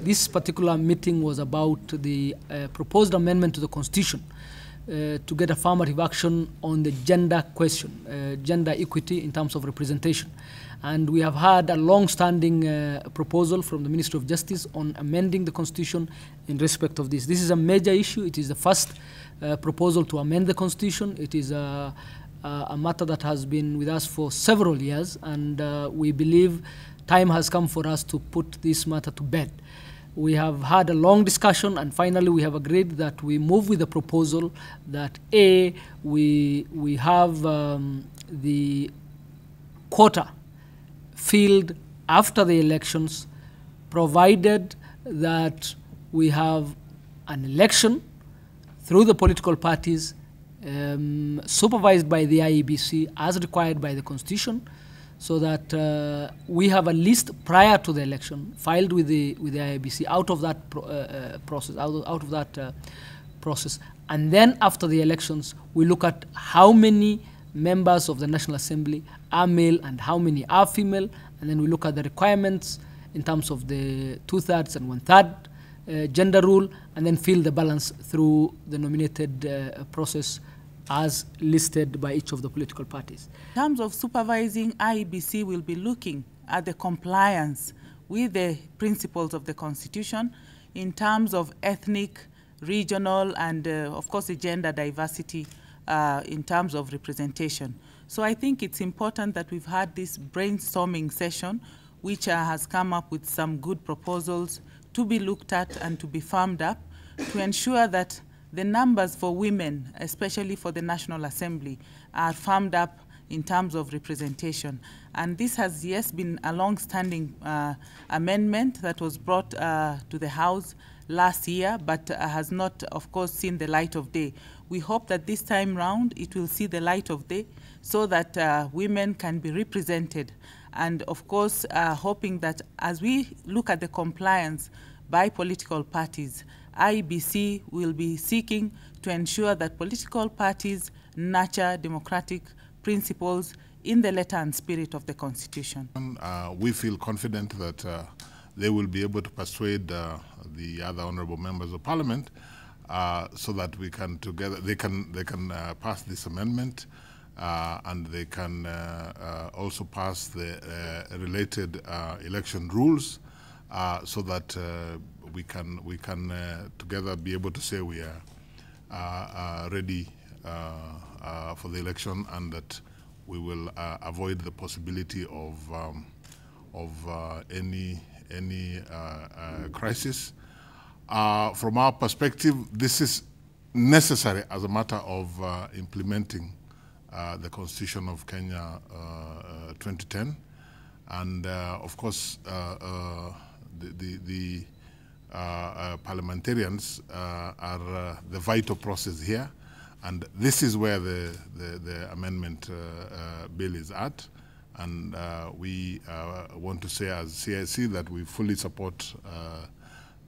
This particular meeting was about the proposed amendment to the Constitution to get affirmative action on the gender question, gender equity in terms of representation. And we have had a long-standing proposal from the Ministry of Justice on amending the Constitution in respect of this. This is a major issue. It is the first proposal to amend the Constitution. It is a matter that has been with us for several years, and we believe time has come for us to put this matter to bed. We have had a long discussion, and finally we have agreed that we move with the proposal that A, we have the quota filled after the elections, provided that we have an election through the political parties supervised by the IEBC as required by the Constitution, so that we have a list prior to the election filed with the IEBC out of that process. And then after the elections, we look at how many members of the National Assembly are male and how many are female, and then we look at the requirements in terms of the 2/3 and 1/3 gender rule, and then fill the balance through the nominated process as listed by each of the political parties. In terms of supervising, IEBC will be looking at the compliance with the principles of the Constitution in terms of ethnic, regional, and of course the gender diversity in terms of representation. So I think it's important that we've had this brainstorming session which has come up with some good proposals to be looked at and to be firmed up to ensure that the numbers for women, especially for the National Assembly, are firmed up in terms of representation. And this has, yes, been a long-standing amendment that was brought to the House last year, but has not, of course, seen the light of day. We hope that this time round it will see the light of day so that women can be represented. And, of course, hoping that as we look at the compliance by political parties, IEBC will be seeking to ensure that political parties nurture democratic principles in the letter and spirit of the Constitution. We feel confident that they will be able to persuade the other honorable members of Parliament so that we can together, they can pass this amendment and they can also pass the related election rules so that we can together be able to say we are ready for the election, and that we will avoid the possibility of any crisis. From our perspective, this is necessary as a matter of implementing the Constitution of Kenya 2010, and of course the parliamentarians are the vital process here, and this is where the amendment bill is at. And we want to say as CIC that we fully support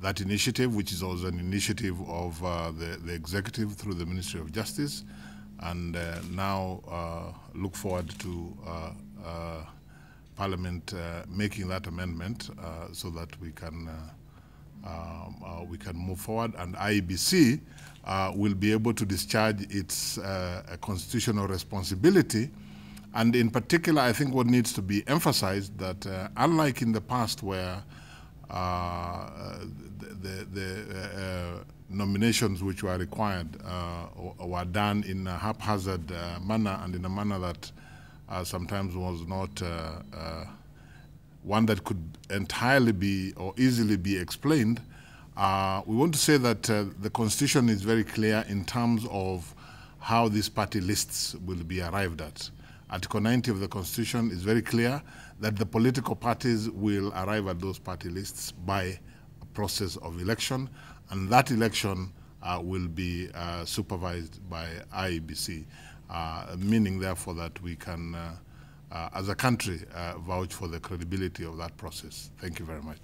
that initiative, which is also an initiative of the executive through the Ministry of Justice, and now look forward to Parliament making that amendment so that we can move forward, and IEBC will be able to discharge its constitutional responsibility. And in particular, I think what needs to be emphasized that unlike in the past where the nominations which were required were done in a haphazard manner, and in a manner that sometimes was not one that could entirely be or easily be explained, we want to say that the Constitution is very clear in terms of how these party lists will be arrived at. Article 90 of the Constitution is very clear that the political parties will arrive at those party lists by a process of election, and that election will be supervised by IEBC, meaning therefore that we can, as a country, vouch for the credibility of that process. Thank you very much.